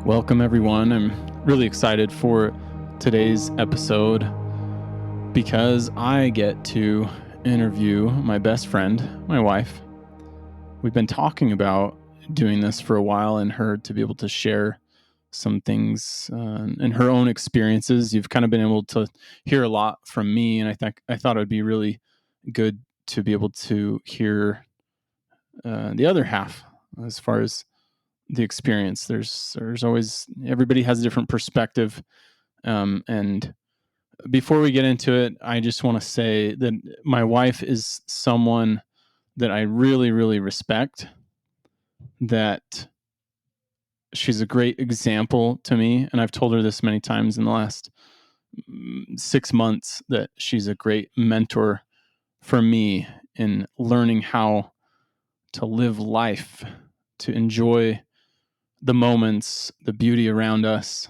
Welcome, everyone. I'm really excited for today's episode because I get to interview my best friend, my wife. We've been talking about doing this for a while and her to be able to share some things and her own experiences. You've kind of been able to hear a lot from me, and I thought it would be really good to be able to hear the other half as far as the experience. There's always, everybody has a different perspective. And before we get into it, I just want to say that my wife is someone that I really, really respect, that she's a great example to me. And I've told her this many times in the last 6 months, that she's a great mentor for me in learning how to live life, to enjoy the moments, the beauty around us,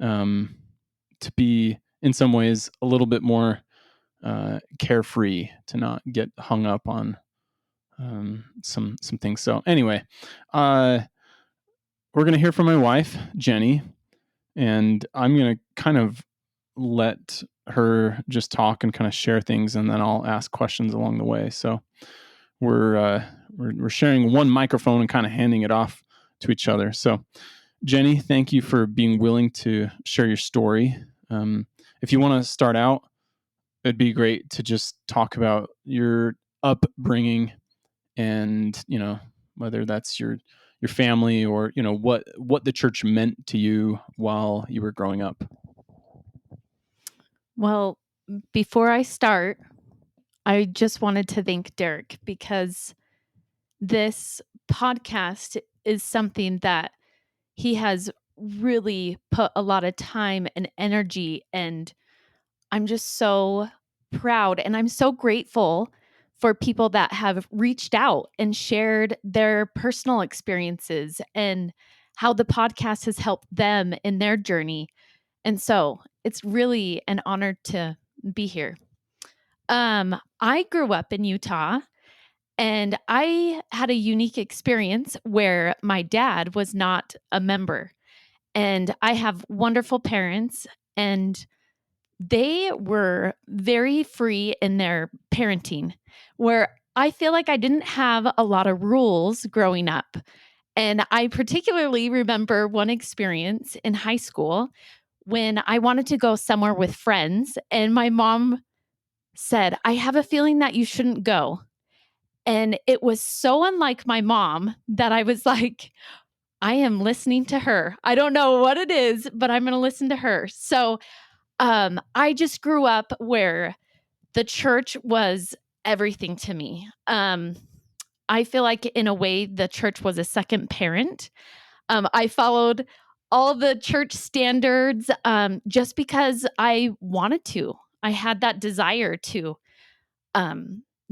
to be in some ways a little bit more carefree, to not get hung up on some things. So anyway, we're going to hear from my wife, Jenny, and I'm going to kind of let her just talk and kind of share things, and then I'll ask questions along the way. So we're sharing one microphone and kind of handing it off to each other. So Jenny, thank you for being willing to share your story. If you want to start out, it'd be great to just talk about your upbringing and, whether that's your family or, what the church meant to you while you were growing up. Well, before I start, I just wanted to thank Derek, because this podcast is something that he has really put a lot of time and energy, and I'm just so proud and I'm so grateful for people that have reached out and shared their personal experiences and how the podcast has helped them in their journey. And so it's really an honor to be here. I grew up in Utah, and I had a unique experience where my dad was not a member. And I have wonderful parents, and they were very free in their parenting, where I feel like I didn't have a lot of rules growing up. And I particularly remember one experience in high school when I wanted to go somewhere with friends, and my mom said, "I have a feeling that you shouldn't go." And it was so unlike my mom that I was like, I am listening to her. I don't know what it is, but I'm going to listen to her. So I just grew up where the church was everything to me. I feel like, in a way, the church was a second parent. I followed all the church standards just because I wanted to. I had that desire to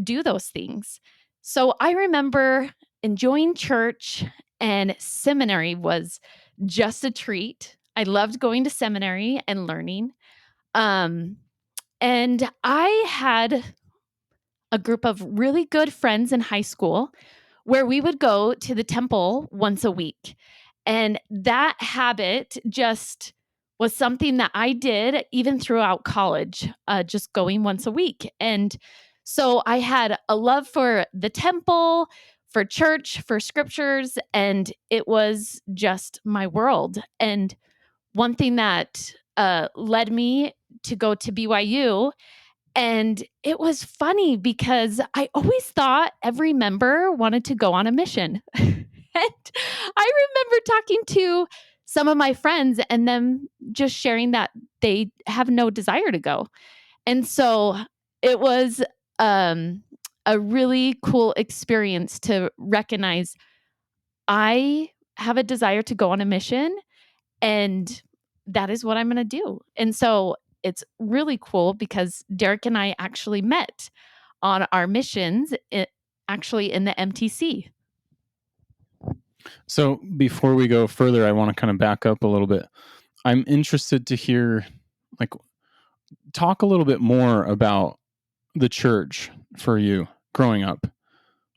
do those things. So I remember enjoying church, and seminary was just a treat. I loved going to seminary and learning. And I had a group of really good friends in high school where we would go to the temple once a week. And that habit just was something that I did even throughout college, just going once a week. And so I had a love for the temple, for church, for scriptures, and it was just my world. And one thing that led me to go to BYU, and it was funny because I always thought every member wanted to go on a mission. And I remember talking to some of my friends and them just sharing that they have no desire to go. And so it was a really cool experience to recognize I have a desire to go on a mission, and that is what I'm going to do. And so it's really cool because Derek and I actually met on our missions, actually in the MTC. So before we go further, I want to kind of back up a little bit. I'm interested to hear, talk a little bit more about the church for you growing up.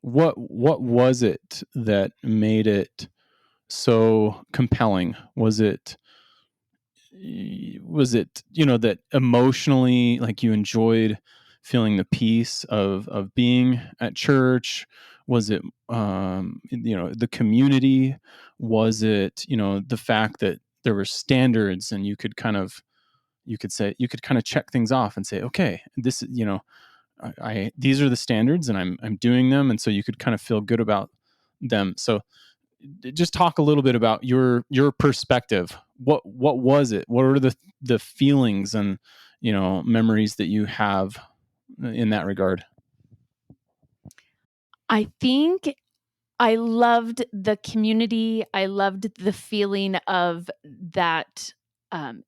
What was it that made it so compelling? Was it that emotionally, like, you enjoyed feeling the peace of being at church? Was it the community? Was it the fact that there were standards, and you could kind of check things off and say, okay, this I these are the standards, and I'm doing them, and so you could kind of feel good about them. So just talk a little bit about your perspective. What was it? What are the feelings and memories that you have in that regard? I think I loved the community. I loved the feeling of that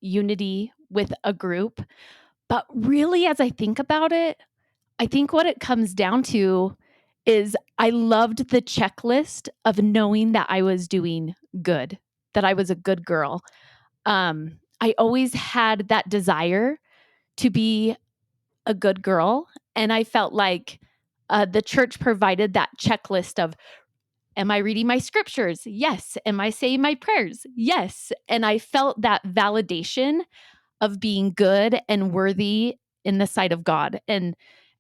unity with a group. But really, as I think about it, I think what it comes down to is I loved the checklist of knowing that I was doing good, that I was a good girl. I always had that desire to be a good girl. And I felt like the church provided that checklist of, am I reading my scriptures? Yes. Am I saying my prayers? Yes. And I felt that validation of being good and worthy in the sight of God. And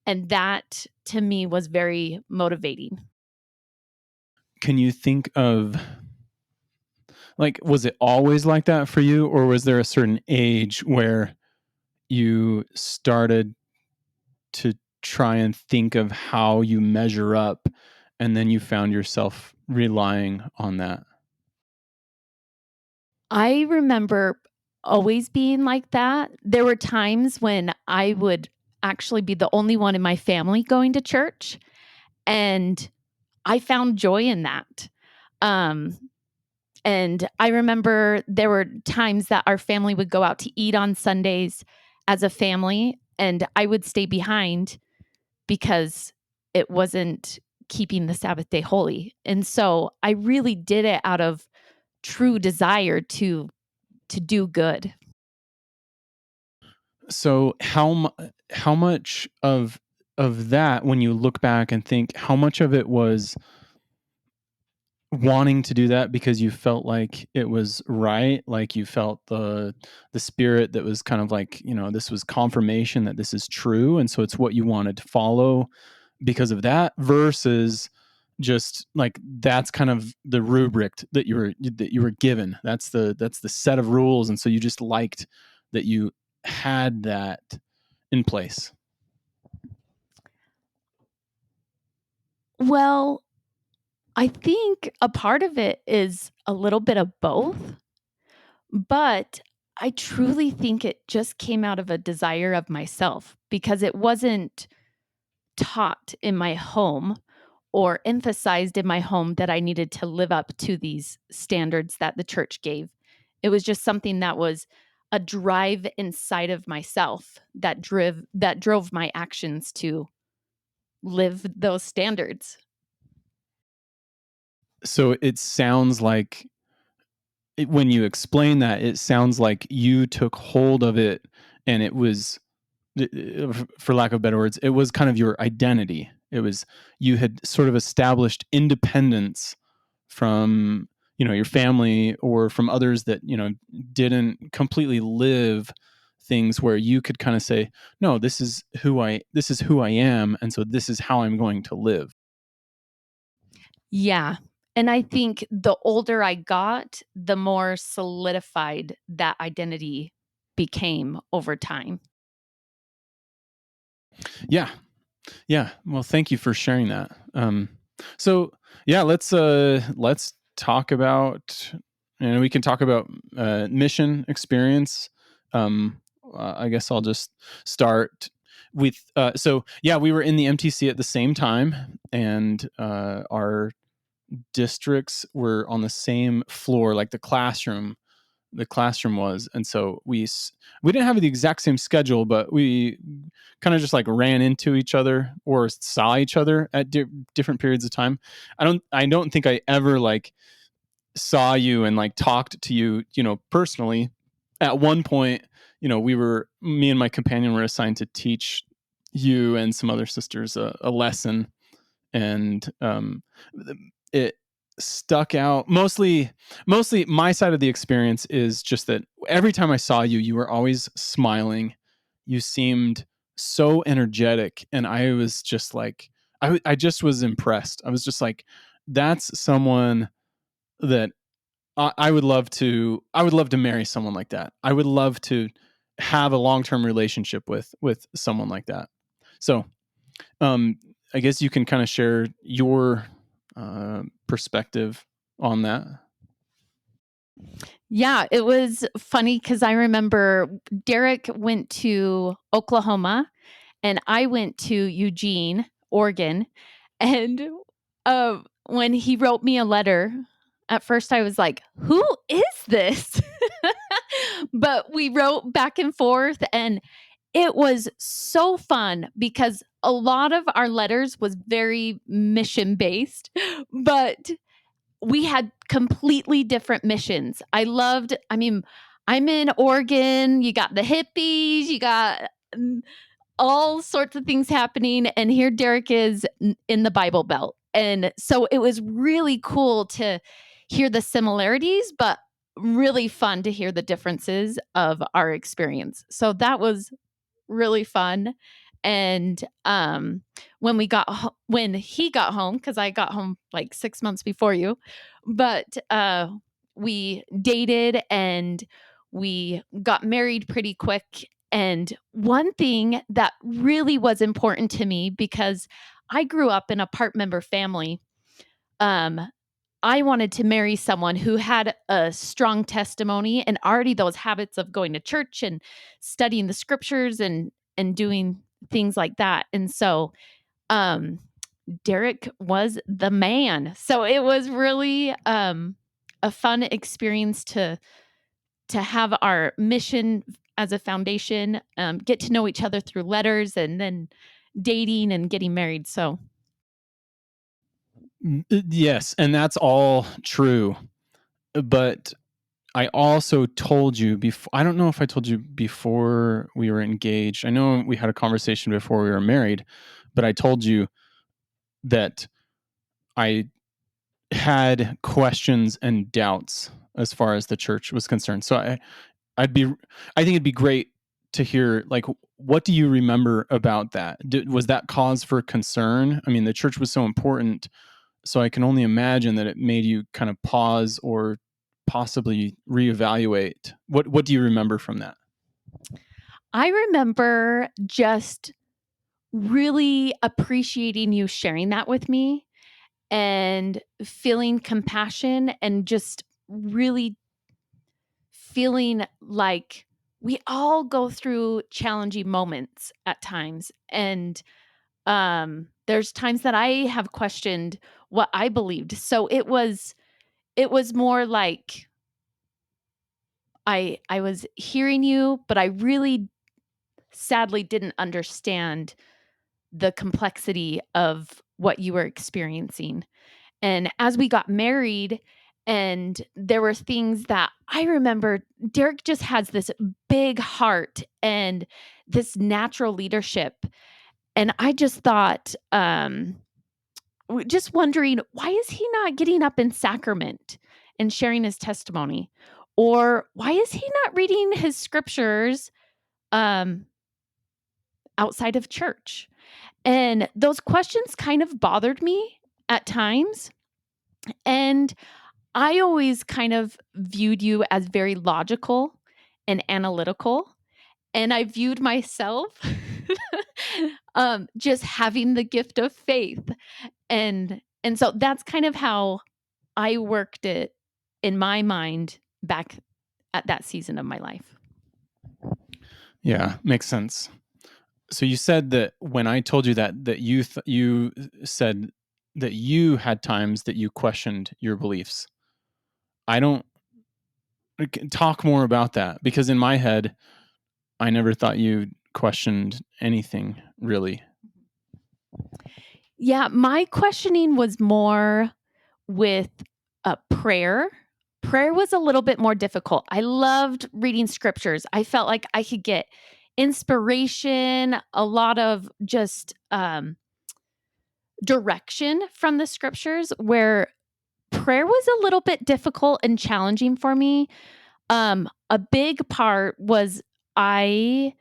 that to me was very motivating. Can you think of, like, was it always like that for you, or was there a certain age where you started to try and think of how you measure up, and then you found yourself relying on that? I remember always being like that. There were times when I would actually be the only one in my family going to church, and I found joy in that. Um, and I remember there were times that our family would go out to eat on Sundays as a family, and I would stay behind because it wasn't keeping the Sabbath day holy. And so I really did it out of true desire to do good. So how much of that, when you look back and think, how much of it was wanting to do that because you felt like it was right, like you felt the spirit that was kind of like, this was confirmation that this is true, and so it's what you wanted to follow because of that, versus just like that's kind of the rubric that you were given. That's the set of rules, and so you just liked that you had that in place. Well, I think a part of it is a little bit of both, but I truly think it just came out of a desire of myself because it wasn't taught in my home or emphasized in my home that I needed to live up to these standards that the church gave. It was just something that was a drive inside of myself that drove my actions to live those standards. So it sounds like, when you explain that, it sounds like you took hold of it, and it was, for lack of better words, it was kind of your identity. It was, you had sort of established independence from your family, or from others that didn't completely live things, where you could kind of say, no, this is who I am, and so this is how I'm going to live. Yeah. And I think the older I got, the more solidified that identity became over time. Yeah. Yeah. Well, thank you for sharing that. So yeah, let's talk about, and we can talk about mission experience. I guess I'll just start with, so yeah, we were in the MTC at the same time, and our districts were on the same floor, like the classroom was, and so we didn't have the exact same schedule, but we kind of just like ran into each other or saw each other at different periods of time. I don't think I ever like saw you and like talked to you, personally. At one point, me and my companion were assigned to teach you and some other sisters a lesson, and it stuck out. Mostly my side of the experience is just that every time I saw you, you were always smiling. You seemed so energetic, and I was just like, I just was impressed. I was just like, that's someone that I would love to. I would love to marry someone like that. I would love to have a long-term relationship with someone like that. So, I guess you can kind of share your perspective on that. Yeah, it was funny because I remember Derek went to Oklahoma and I went to Eugene, Oregon. And when he wrote me a letter, at first I was like, who is this? But we wrote back and forth, and it was so fun because a lot of our letters was very mission based, but we had completely different missions. I mean, I'm in Oregon, you got the hippies, you got all sorts of things happening. And here Derek is in the Bible Belt. And so it was really cool to hear the similarities, but really fun to hear the differences of our experience. So that was really fun. And when he got home, because I got home like 6 months before you, but we dated and we got married pretty quick. And one thing that really was important to me, because I grew up in a part member family, um, I wanted to marry someone who had a strong testimony and already those habits of going to church and studying the scriptures and doing things like that. And so um Derek was the man. So it was really a fun experience to have our mission as a foundation, get to know each other through letters and then dating and getting married. So Yes, and that's all true. But I also told you before. I don't know if I told you before we were engaged. I know we had a conversation before we were married, but I told you that I had questions and doubts as far as the church was concerned. So I think it'd be great to hear, like, what do you remember about that? Was that cause for concern? I mean, the church was so important, so I can only imagine that it made you kind of pause or possibly reevaluate. What do you remember from that? I remember just really appreciating you sharing that with me and feeling compassion and just really feeling like we all go through challenging moments at times. And there's times that I have questioned what I believed. So it was more like I was hearing you, but I really sadly didn't understand the complexity of what you were experiencing. And as we got married, and there were things that I remember, Derek just has this big heart and this natural leadership. And I just thought, just wondering, why is he not getting up in sacrament and sharing his testimony? Or why is he not reading his scriptures um, outside of church? And those questions kind of bothered me at times. And I always kind of viewed you as very logical and analytical. And I viewed myself just having the gift of faith. And so that's kind of how I worked it in my mind back at that season of my life. Yeah, makes sense. So you said that when I told you that you said that you had times that you questioned your beliefs. I don't talk more about that, because in my head I never thought you questioned anything really. Yeah, my questioning was more with prayer. Prayer was a little bit more difficult. I loved reading scriptures. I felt like I could get inspiration, a lot of just direction from the scriptures, where prayer was a little bit difficult and challenging for me. A big part was I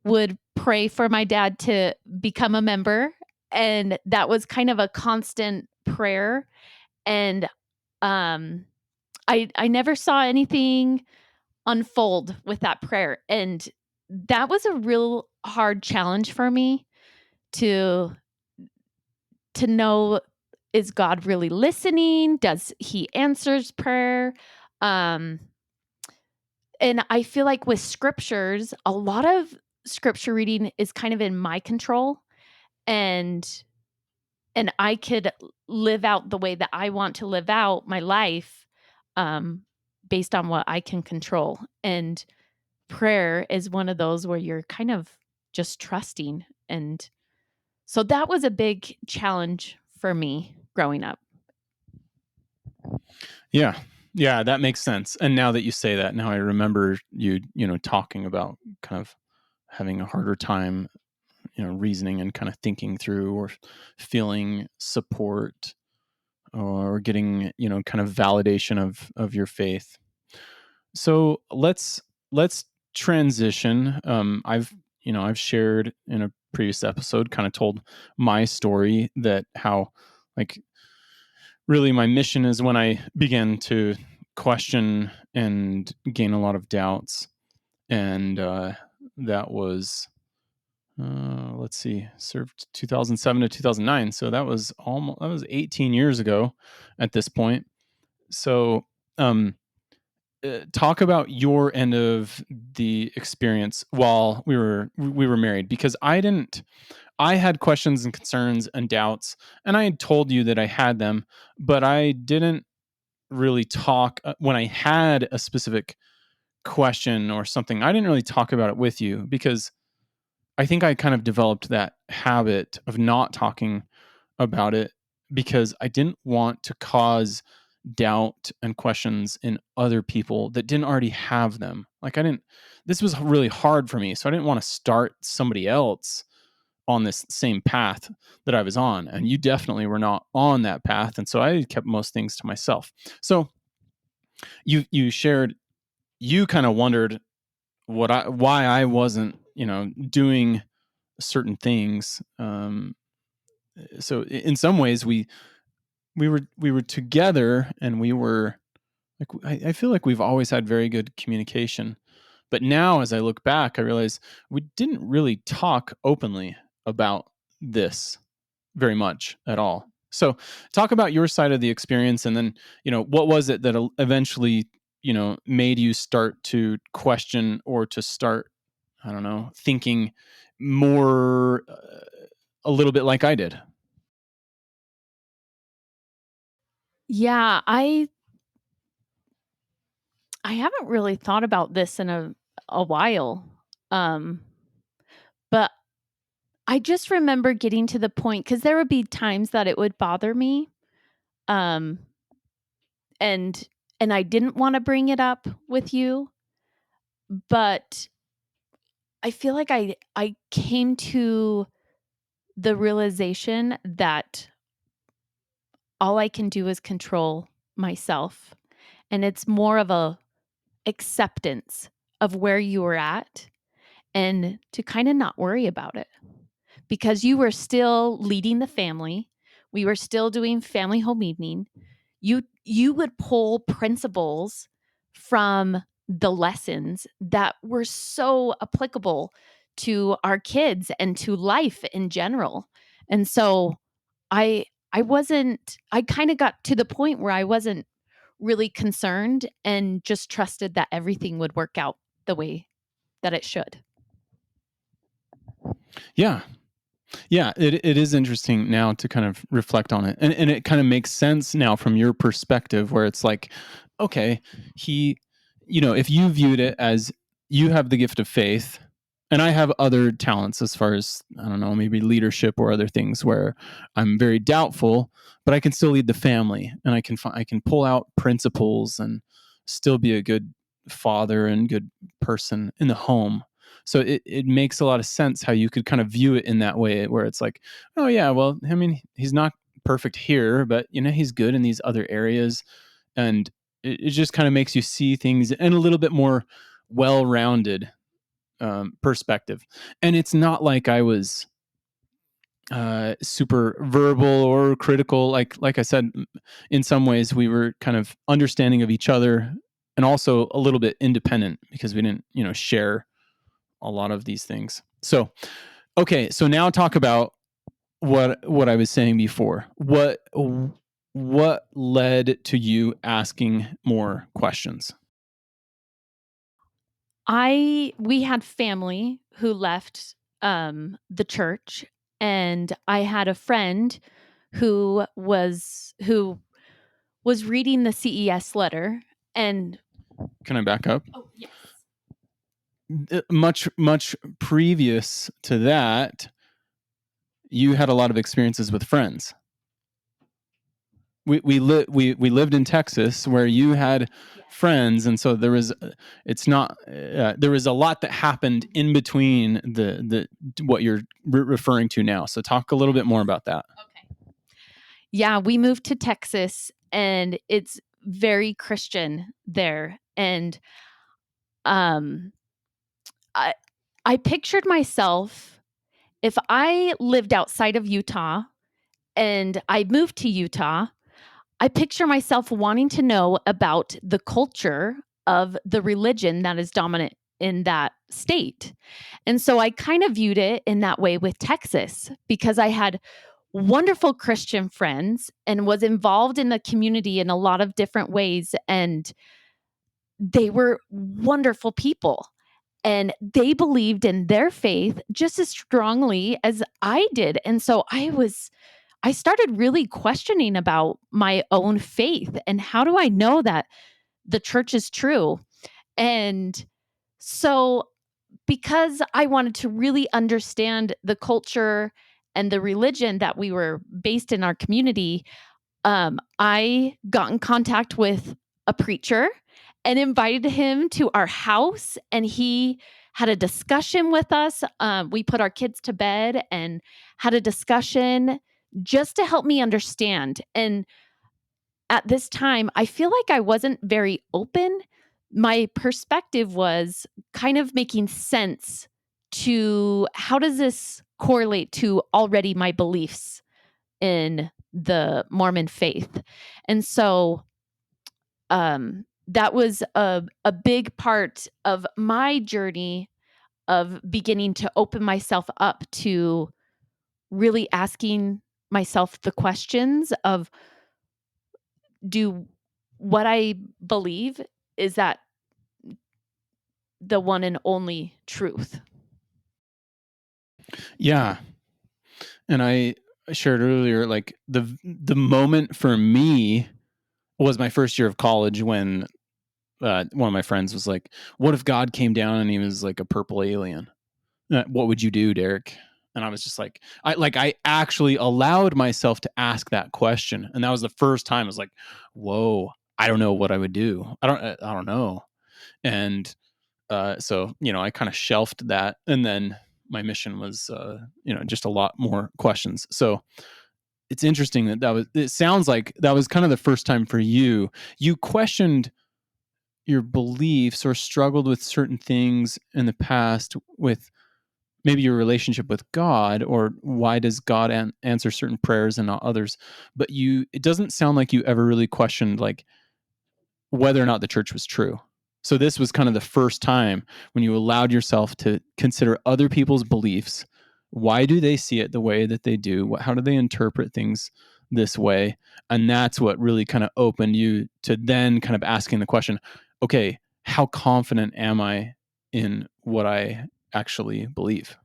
would pray for my dad to become a member, and that was kind of a constant prayer. And I never saw anything unfold with that prayer, and that was a real hard challenge for me to know, is God really listening? Does he answers prayer? Um and I feel like with scriptures, a lot of scripture reading is kind of in my control, and I could live out the way that I want to live out my life, um based on what I can control. And prayer is one of those where you're kind of just trusting. And so that was a big challenge for me growing up. Yeah. Yeah, that makes sense. And now that you say that, now I remember you talking about kind of having a harder time, reasoning and kind of thinking through or feeling support or getting, kind of validation of your faith. So let's transition. I've shared in a previous episode, kind of told my story, that how, like, really my mission is when I began to question and gain a lot of doubts. And that was, let's see, served 2007 to 2009. So that was 18 years ago at this point. So, talk about your end of the experience while we were married, because I had questions and concerns and doubts, and I had told you that I had them, but I didn't really talk when I had a specific question or something. I didn't really talk about it with you because I think I kind of developed that habit of not talking about it because I didn't want to cause doubt and questions in other people that didn't already have them. Like, this was really hard for me. So I didn't want to start somebody else on this same path that I was on. And you definitely were not on that path. And so I kept most things to myself. So you shared, you kind of wondered why I wasn't, doing certain things. So in some ways we were together, and we were like, I feel like we've always had very good communication. But now, as I look back, I realize we didn't really talk openly about this very much at all. So, talk about your side of the experience, and then, what was it that eventually, made you start to question or to start, I don't know, thinking more, a little bit like I did. Yeah, I haven't really thought about this in a while. Um but I just remember getting to the point, cuz there would be times that it would bother me, um and I didn't want to bring it up with you, but I feel like I came to the realization that all I can do is control myself, and it's more of a acceptance of where you were at, and to kind of not worry about it, because you were still leading the family. We were still doing family home evening. You would pull principles from the lessons that were so applicable to our kids and to life in general. And so I I kind of got to the point where I wasn't really concerned and just trusted that everything would work out the way that it should. Yeah. Yeah, it is interesting now to kind of reflect on it. And it kind of makes sense now from your perspective, where it's like, okay, he, if you viewed it as you have the gift of faith and I have other talents as far as, I don't know, maybe leadership or other things where I'm very doubtful, but I can still lead the family, and I can pull out principles and still be a good father and good person in the home. So it makes a lot of sense how you could kind of view it in that way, where it's like, oh yeah, well, I mean, he's not perfect here, but he's good in these other areas. And it just kind of makes you see things in a little bit more well-rounded perspective. And it's not like I was super verbal or critical. Like I said, in some ways we were kind of understanding of each other, and also a little bit independent because we didn't share a lot of these things. So okay, so now talk about what I was saying before. What led to you asking more questions? We had family who left the church, and I had a friend who was reading the CES letter. And Can I back up? oh, yes. Much previous to that, you had a lot of experiences with friends. We lived in Texas where you had friends, and so there was there was a lot that happened in between the what you're referring to now. So talk a little bit more about that. Okay. Yeah, we moved to Texas, and it's very Christian there. And um I I pictured myself, if I lived outside of Utah and I moved to Utah, I picture myself wanting to know about the culture of the religion that is dominant in that state. And so I kind of viewed it in that way with Texas, because I had wonderful Christian friends and was involved in the community in a lot of different ways. And they were wonderful people. And they believed in their faith just as strongly as I did. And so I started really questioning about my own faith and how do I know that the church is true? And so, because I wanted to really understand the culture and the religion that we were based in our community, I got in contact with a preacher and invited him to our house, and he had a discussion with us. We put our kids to bed and had a discussion just to help me understand. And at this time, I feel like I wasn't very open. My perspective was kind of making sense to how does this correlate to already my beliefs in the Mormon faith. And so that was a big part of my journey of beginning to open myself up to really asking myself the questions of, do what I believe, is that the one and only truth? Yeah, and I shared earlier, like the moment for me was my first year of college when one of my friends was like, "What if God came down and he was like a purple alien? What would you do, Derek?" And I was just like, I actually allowed myself to ask that question, and that was the first time I was like, "Whoa, I don't know what I would do. I don't know." And so I kind of shelved that, and then my mission was just a lot more questions. So it's interesting that it sounds like that was kind of the first time for you. You questioned your beliefs or struggled with certain things in the past with maybe your relationship with God, or why does God answer certain prayers and not others. But it doesn't sound like you ever really questioned like whether or not the church was true. So this was kind of the first time when you allowed yourself to consider other people's beliefs. Why do they see it the way that they do? How do they interpret things this way? And that's what really kind of opened you to then kind of asking the question, okay, how confident am I in what I actually believe?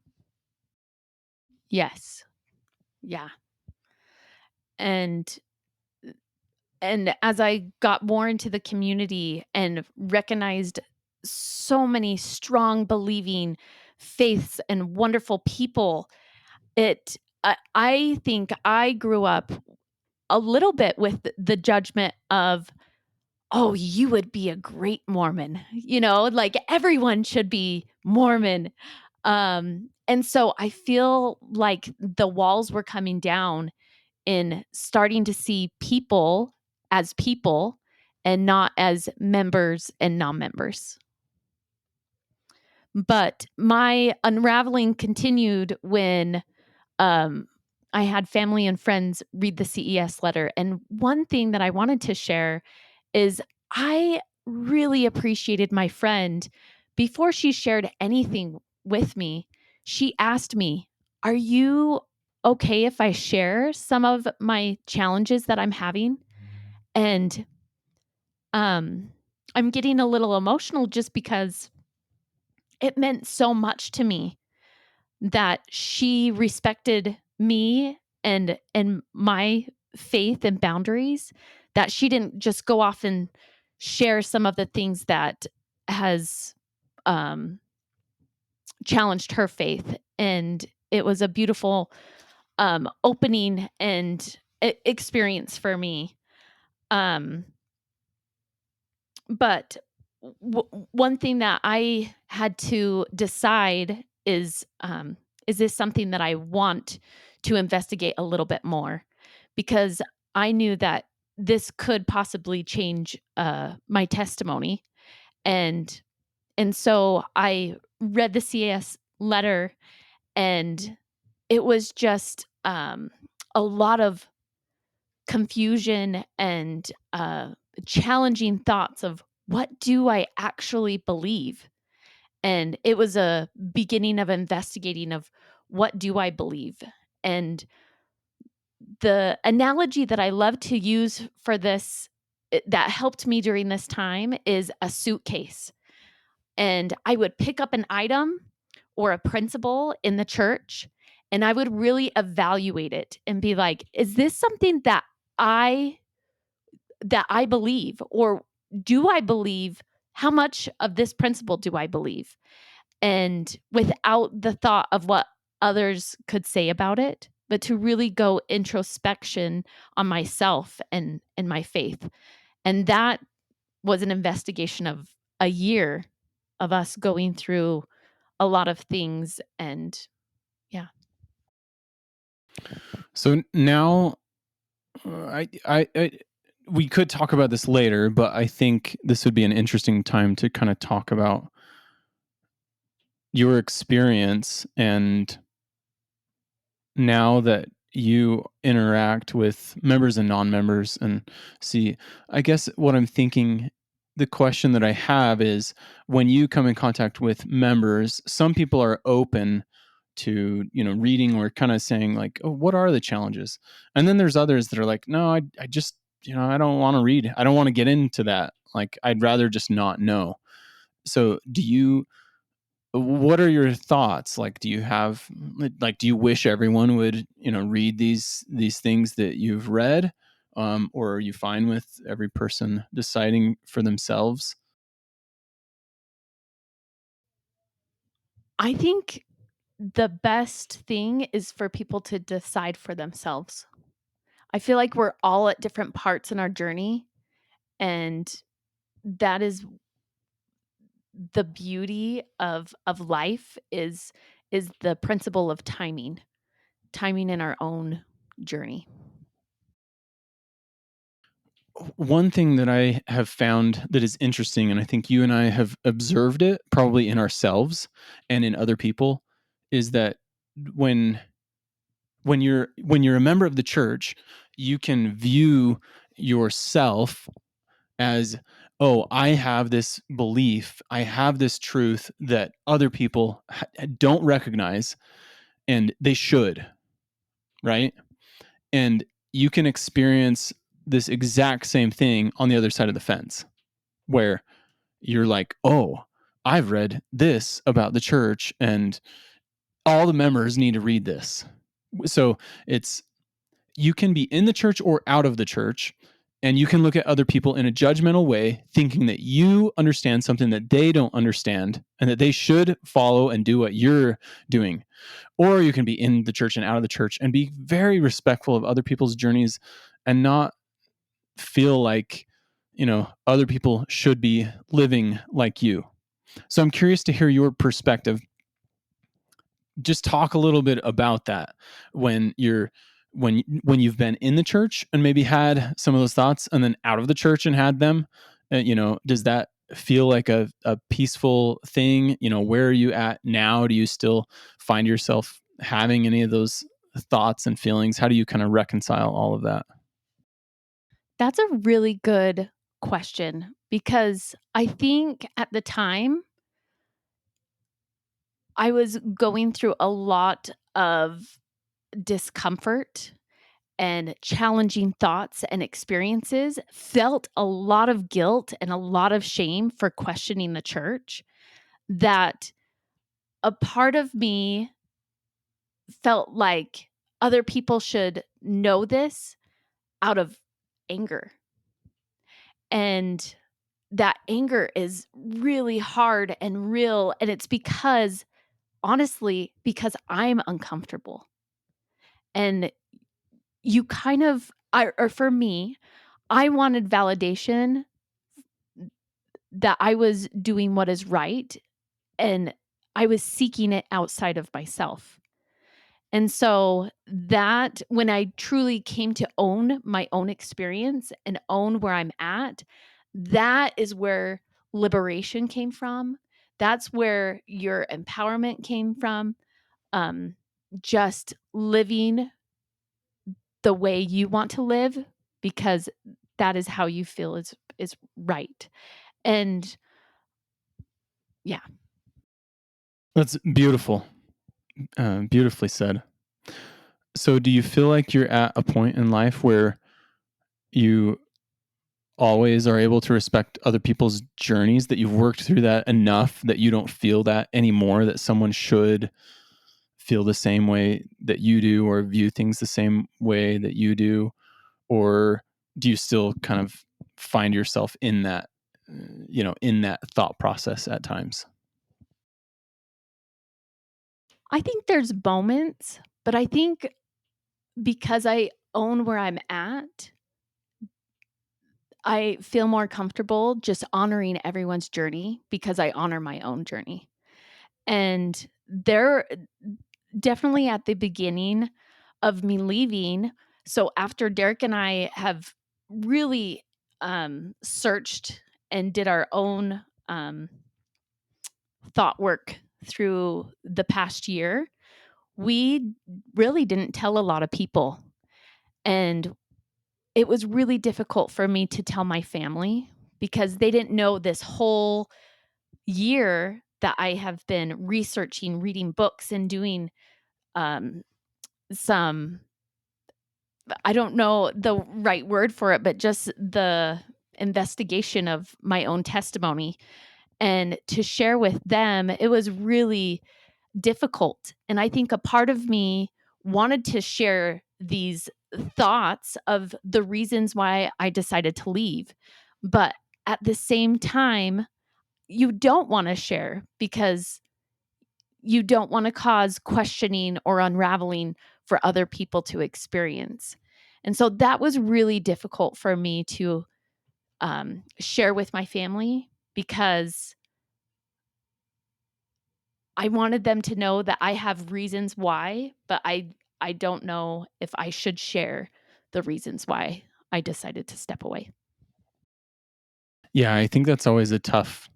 Yes. Yeah. And as I got more into the community and recognized so many strong believing faiths and wonderful people, I think I grew up a little bit with the judgment of, oh, you would be a great Mormon, like everyone should be Mormon. And so I feel like the walls were coming down in starting to see people as people and not as members and non-members. But my unraveling continued when I had family and friends read the CES letter. And one thing that I wanted to share is I really appreciated my friend. Before she shared anything with me, she asked me, "Are you okay if I share some of my challenges that I'm having?" And I'm getting a little emotional just because it meant so much to me that she respected me and my faith and boundaries, that she didn't just go off and share some of the things that has um challenged her faith. And it was a beautiful opening and experience for me. um but one thing that I had to decide is this something that I want to investigate a little bit more? Because I knew that this could possibly change my testimony, and so I read the CS letter, and it was just a lot of confusion and challenging thoughts of what do I actually believe? And it was a beginning of investigating of what do I believe? And the analogy that I love to use for this that helped me during this time is a suitcase. And I would pick up an item or a principle in the church, and I would really evaluate it and be like, is this something I that I believe? Or do I believe? How much of this principle do I believe? And without the thought of what others could say about it, but to really go introspection on myself and my faith. And that was an investigation of a year of us going through a lot of things. And yeah. So now, I we could talk about this later, but I think this would be an interesting time to kind of talk about your experience and now that you interact with members and non-members and see. I guess what I'm thinking, the question that I have is, when you come in contact with members, some people are open to, reading or kind of saying like, oh, what are the challenges? And then there's others that are like, no, I just, I don't want to read, I don't want to get into that, like I'd rather just not know. So what are your thoughts? Like, do you have, like, do you wish everyone would, read these things that you've read? Or are you fine with every person deciding for themselves? I think the best thing is for people to decide for themselves. I feel like we're all at different parts in our journey, and that is the beauty of life is the principle of timing in our own journey. One thing that I have found that is interesting, and I think you and I have observed it probably in ourselves and in other people, is that when when you're a member of the church, you can view yourself as, oh, I have this belief, I have this truth that other people don't recognize, and they should, right? And you can experience this exact same thing on the other side of the fence, where you're like, oh, I've read this about the church, and all the members need to read this. So it's, you can be in the church or out of the church, and you can look at other people in a judgmental way, thinking that you understand something that they don't understand and that they should follow and do what you're doing. Or you can be in the church and out of the church and be very respectful of other people's journeys and not feel like, other people should be living like you. So I'm curious to hear your perspective. Just talk a little bit about that when you're when you've been in the church and maybe had some of those thoughts, and then out of the church and had them, does that feel like a peaceful thing? Where are you at now? Do you still find yourself having any of those thoughts and feelings? How do you kind of reconcile all of that? That's a really good question because I think at the time I was going through a lot of discomfort and challenging thoughts and experiences, felt a lot of guilt and a lot of shame for questioning the church, that a part of me felt like other people should know this out of anger. And that anger is really hard and real. And it's because, honestly, because I'm uncomfortable. And you kind of, or for me, I wanted validation that I was doing what is right, and I was seeking it outside of myself. And so that when I truly came to own my own experience and own where I'm at, that is where liberation came from. That's where your empowerment came from. Um, just living the way you want to live because that is how you feel is right. And yeah. That's beautiful. Beautifully said. So do you feel like you're at a point in life where you always are able to respect other people's journeys, that you've worked through that enough that you don't feel that anymore, that someone should feel the same way that you do or view things the same way that you do? Or do you still kind of find yourself in that, in that thought process at times? I think there's moments, but I think because I own where I'm at, I feel more comfortable just honoring everyone's journey because I honor my own journey. And there definitely at the beginning of me leaving, so after Derek and I have really searched and did our own thought work through the past year, we really didn't tell a lot of people. And it was really difficult for me to tell my family because they didn't know this whole year that I have been researching, reading books, and doing um, some, I don't know the right word for it, but just the investigation of my own testimony. And to share with them, it was really difficult. And I think a part of me wanted to share these thoughts of the reasons why I decided to leave. But at the same time, you don't want to share because you don't want to cause questioning or unraveling for other people to experience. And so that was really difficult for me to share with my family because I wanted them to know that I have reasons why, but I don't know if I should share the reasons why I decided to step away. Yeah, I think that's always a tough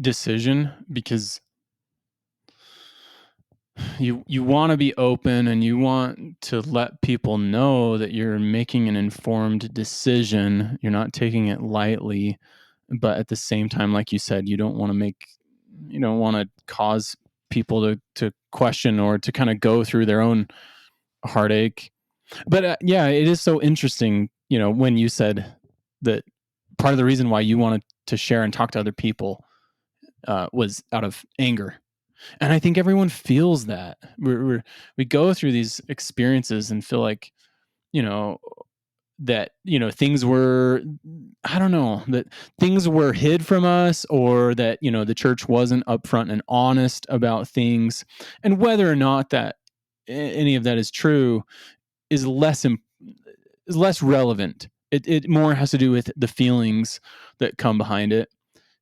decision because you want to be open and you want to let people know that you're making an informed decision. You're not taking it lightly, but at the same time, like you said, you don't want to cause people to question or to kind of go through their own heartache. But yeah, it is so interesting, when you said that part of the reason why you wanted to share and talk to other people was out of anger. And I think everyone feels that. We go through these experiences and feel like, you know, that, things were, I don't know, that things were hid from us, or that, the church wasn't upfront and honest about things. And whether or not that any of that is true is is less relevant. It more has to do with the feelings that come behind it.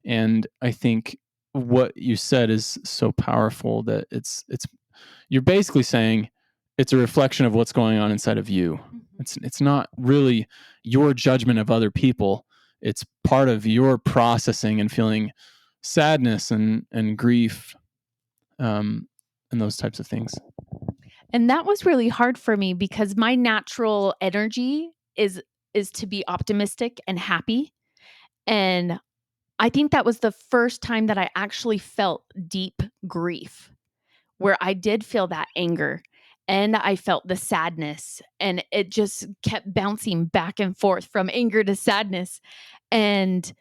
And I think what you said is so powerful, that you're basically saying it's a reflection of what's going on inside of you. It's not really your judgment of other people. It's part of your processing and feeling sadness and grief, and those types of things. And that was really hard for me because my natural energy is to be optimistic and happy. And I think that was the first time that I actually felt deep grief, where I did feel that anger and I felt the sadness, and it just kept bouncing back and forth from anger to sadness. And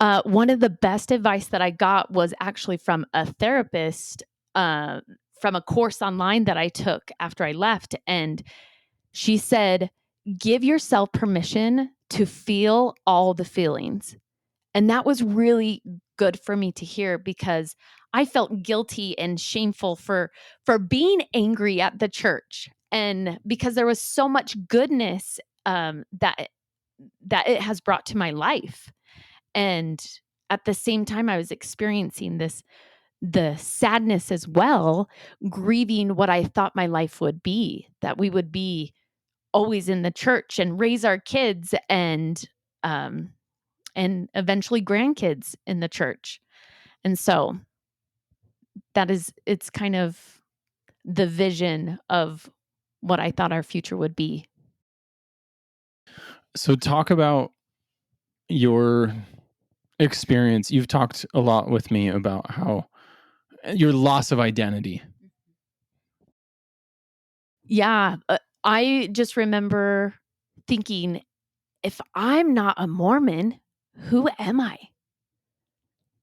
one of the best advice that I got was actually from a therapist, uh, from a course online that I took after I left. And she said, give yourself permission to feel all the feelings. And that was really good for me to hear because I felt guilty and shameful for being angry at the church, and because there was so much goodness that it has brought to my life. And at the same time, I was experiencing the sadness as well, grieving what I thought my life would be, that we would be always in the church and raise our kids um and eventually grandkids in the church. And so it's kind of the vision of what I thought our future would be. So talk about your experience. You've talked a lot with me about how your loss of identity. Yeah, I just remember thinking, if I'm not a Mormon, who am I?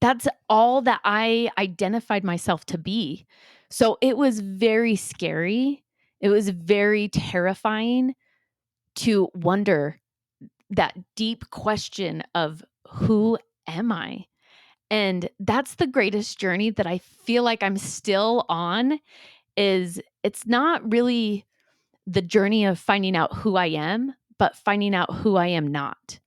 That's all that I identified myself to be. So it was very scary. It was very terrifying to wonder that deep question of who am I? And that's the greatest journey that I feel like I'm still on. Is it's not really the journey of finding out who I am, but finding out who I am not.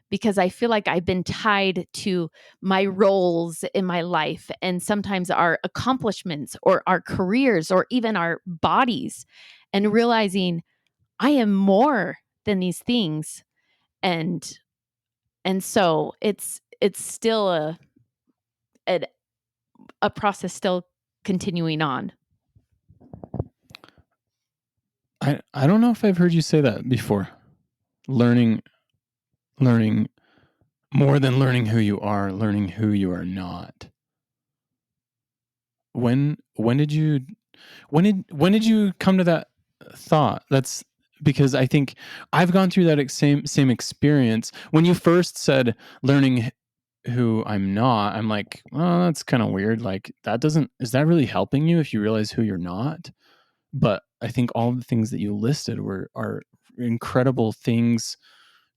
Because I feel like I've been tied to my roles in my life and sometimes our accomplishments or our careers or even our bodies, and realizing I am more than these things. And so it's still a a process still continuing on. I don't know if I've heard you say that before. Learning learning more than learning who you are, learning who you are not. When did you when did you come to that thought? That's because I think I've gone through that same experience. When you first said learning who I'm not, I'm like, well, that's kind of weird. Like that doesn't is that really helping you if you realize who you're not? But I think all the things that you listed were are incredible things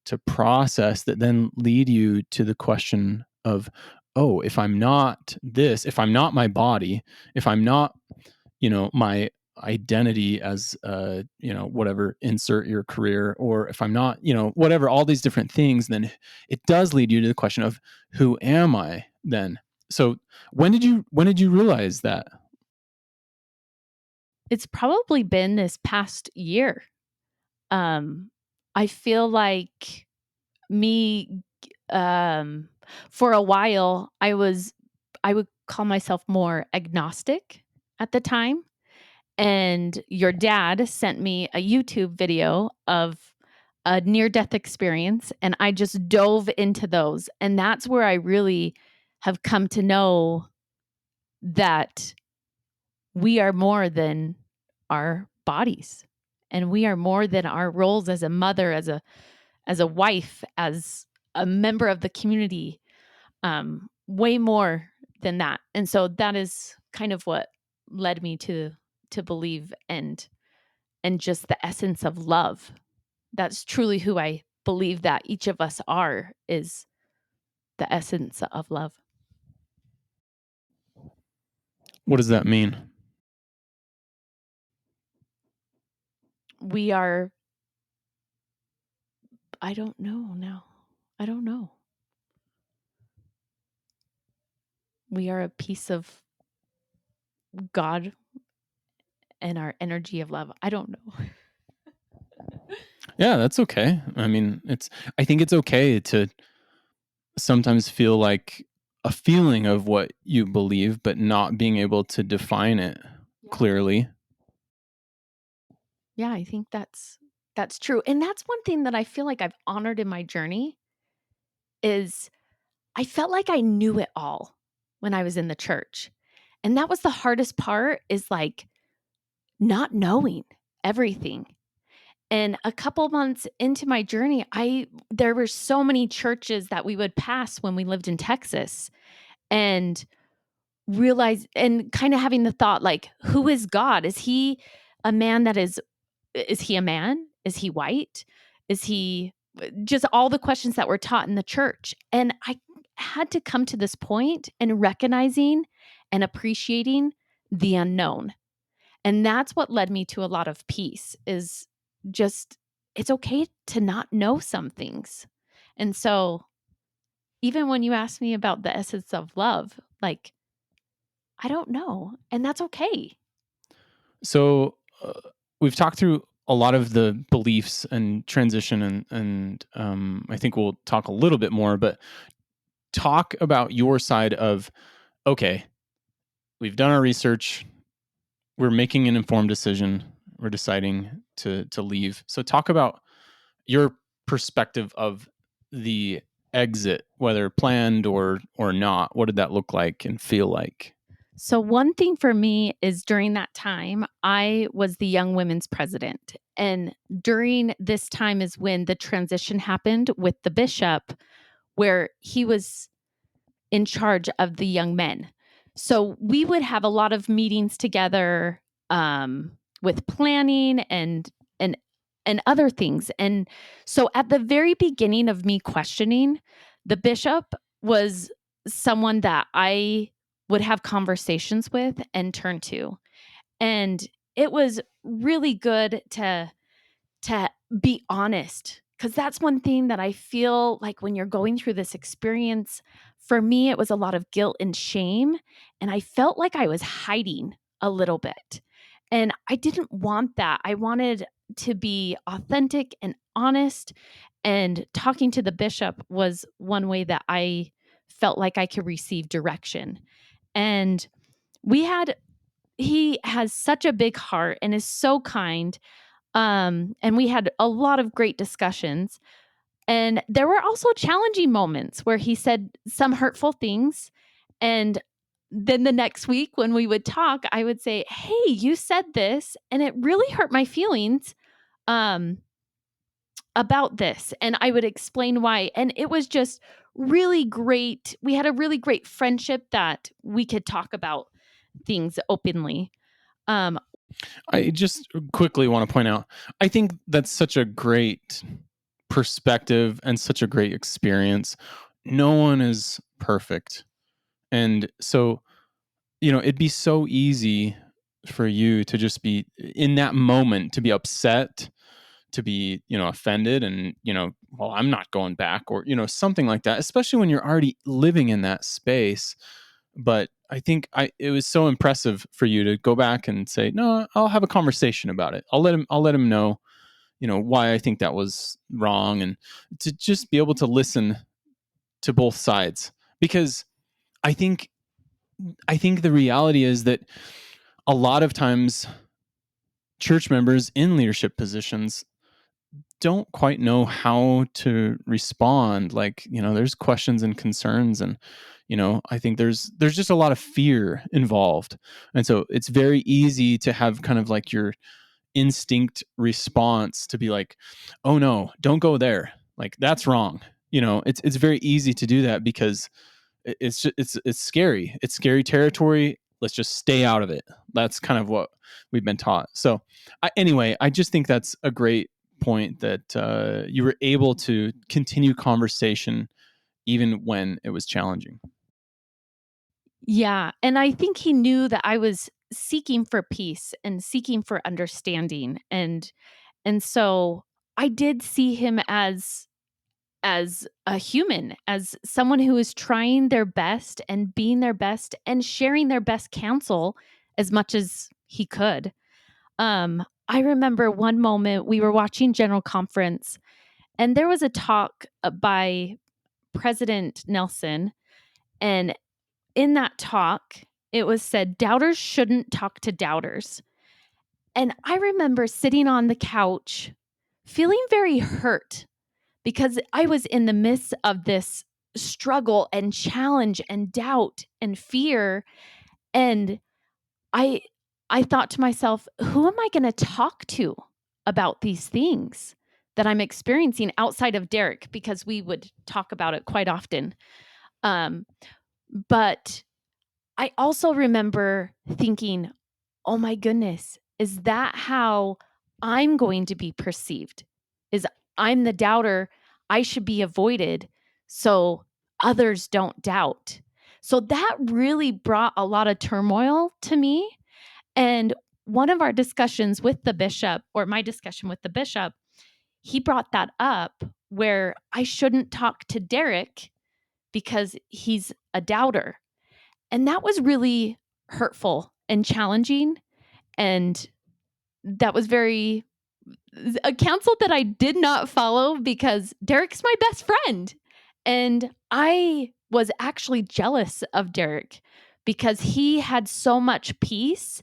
to process that then lead you to the question of, oh, if I'm not this, if I'm not my body, if I'm not, my identity as whatever, insert your career, or if I'm not, whatever, all these different things, then it does lead you to the question of who am I then? So when did you realize that? It's probably been this past year. Um, I feel like me, um, for a while, I would call myself more agnostic at the time. And your dad sent me a YouTube video of a near death experience, and I just dove into those. And that's where I really have come to know that we are more than our bodies, and we are more than our roles as a mother, as a wife, as a member of the community, way more than that. And so that is kind of what led me to believe, and just the essence of love. That's truly who I believe that each of us are, is the essence of love. What does that mean? We are, I don't know now. I don't know. We are a piece of God, and our energy of love. I don't know. Yeah, that's okay. I mean, I think it's okay to sometimes feel like a feeling of what you believe, but not being able to define it Yeah. clearly. Yeah, I think that's true. And that's one thing that I feel like I've honored in my journey is I felt like I knew it all when I was in the church. And that was the hardest part is like not knowing everything. And a couple months into my journey, there were so many churches that we would pass when we lived in Texas and realize and kind of having the thought like, who is God? Is he a man that is he a man? Is he white? Is he just all the questions that were taught in the church? And I had to come to this point and recognizing and appreciating the unknown. And that's what led me to a lot of peace is just it's okay to not know some things. And so even when you ask me about the essence of love, like I don't know, and that's okay. So we've talked through a lot of the beliefs and transition, and I think we'll talk a little bit more. But talk about your side of okay, we've done our research, we're making an informed decision, we're deciding to leave. So talk about your perspective of the exit, whether planned or not. What did that look like and feel like? So, one thing for me is during that time, I was the young women's president. And during this time is when the transition happened with the bishop, where he was in charge of the young men. So, we would have a lot of meetings together with planning and and other things. And so, at the very beginning of me questioning, the bishop was someone that I would have conversations with and turn to. And it was really good to be honest because that's one thing that I feel like when you're going through this experience, for me, it was a lot of guilt and shame. And I felt like I was hiding a little bit. And I didn't want that. I wanted to be authentic and honest. And talking to the bishop was one way that I felt like I could receive direction. And we had, he has such a big heart and is so kind, and we had a lot of great discussions. And there were also challenging moments where he said some hurtful things. And then the next week, when we would talk, I would say, "Hey, you said this, and it really hurt my feelings um, about this." And I would explain why. And it was just really great. We had a really great friendship that we could talk about things openly. Um, I just quickly want to point out, I think that's such a great perspective and such a great experience. No one is perfect. And so, it'd be so easy for you to just be in that moment to be upset, to be, offended and, well, I'm not going back or, something like that, especially when you're already living in that space. But I think it was so impressive for you to go back and say, no, I'll have a conversation about it. I'll let him know, why I think that was wrong, and to just be able to listen to both sides. Because I think the reality is that a lot of times church members in leadership positions don't quite know how to respond. Like, there's questions and concerns, and I think there's just a lot of fear involved. And so it's very easy to have kind of like your instinct response to be like, oh no, don't go there, like that's wrong. It's very easy to do that because it's just, it's scary. It's scary territory. Let's just stay out of it. That's kind of what we've been taught. So anyway, I just think that's a great point that you were able to continue conversation even when it was challenging. Yeah, and I think he knew that I was seeking for peace and seeking for understanding, and so I did see him as a human, as someone who is trying their best and being their best and sharing their best counsel as much as he could. I remember one moment we were watching General Conference, and there was a talk by President Nelson. And in that talk, it was said, doubters shouldn't talk to doubters. And I remember sitting on the couch feeling very hurt because I was in the midst of this struggle and challenge and doubt and fear. And I I thought to myself, who am I going to talk to about these things that I'm experiencing outside of Derek? Because we would talk about it quite often. Um, but I also remember thinking, oh my goodness, is that how I'm going to be perceived? Is I'm the doubter, I should be avoided so others don't doubt. So that really brought a lot of turmoil to me. And one of our discussions with the bishop, or my discussion with the bishop, he brought that up where I shouldn't talk to Derek because he's a doubter. And that was really hurtful and challenging. And that was very a counsel that I did not follow because Derek's my best friend. And I was actually jealous of Derek because he had so much peace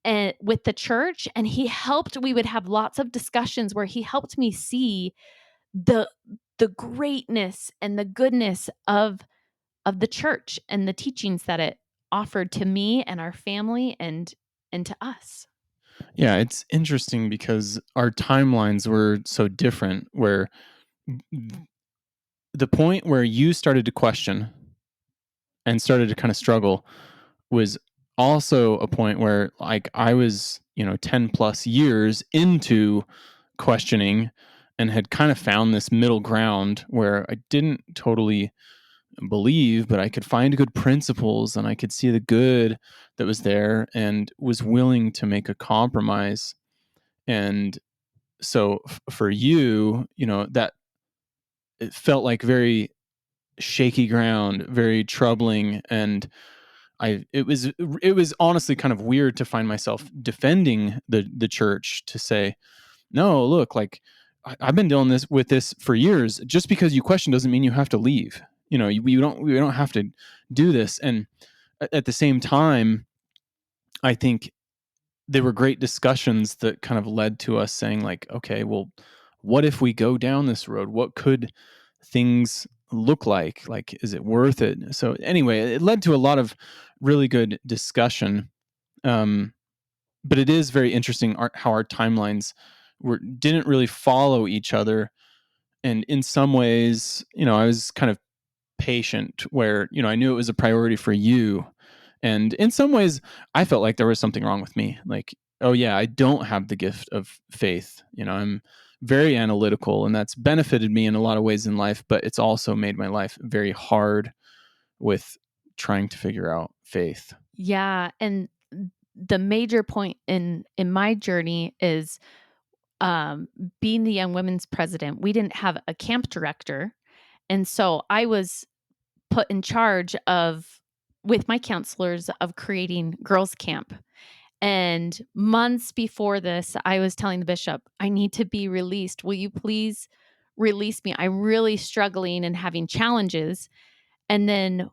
and with the church, and we would have lots of discussions where he helped me see the greatness and the goodness of the church and the teachings that it offered to me and our family and to us. Yeah, it's interesting because our timelines were so different, where the point where you started to question and started to kind of struggle was also a point where, like, I was, 10 plus years into questioning and had kind of found this middle ground where I didn't totally believe, but I could find good principles and I could see the good that was there and was willing to make a compromise. And so for you, that it felt like very shaky ground, very troubling. And it was honestly kind of weird to find myself defending the church, to say, no, look, like, I've been dealing with this for years. Just because you question doesn't mean you have to leave. We don't have to do this. And at the same time, I think they were great discussions that kind of led to us saying, like, okay, well, what if we go down this road? What could things look like? Like, is it worth it? So anyway, it led to a lot of really good discussion. Um, but it is very interesting how our timelines didn't really follow each other. And in some ways, I was kind of patient, where, I knew it was a priority for you. And in some ways, I felt like there was something wrong with me. Like, oh yeah, I don't have the gift of faith. I'm very analytical, and that's benefited me in a lot of ways in life, but it's also made my life very hard with trying to figure out faith. Yeah, and the major point in my journey is um, being the young women's president. We didn't have a camp director, and so I was put in charge of with my counselors of creating girls camp. And months before this, I was telling the bishop, I need to be released. Will you please release me? I'm really struggling and having challenges. And then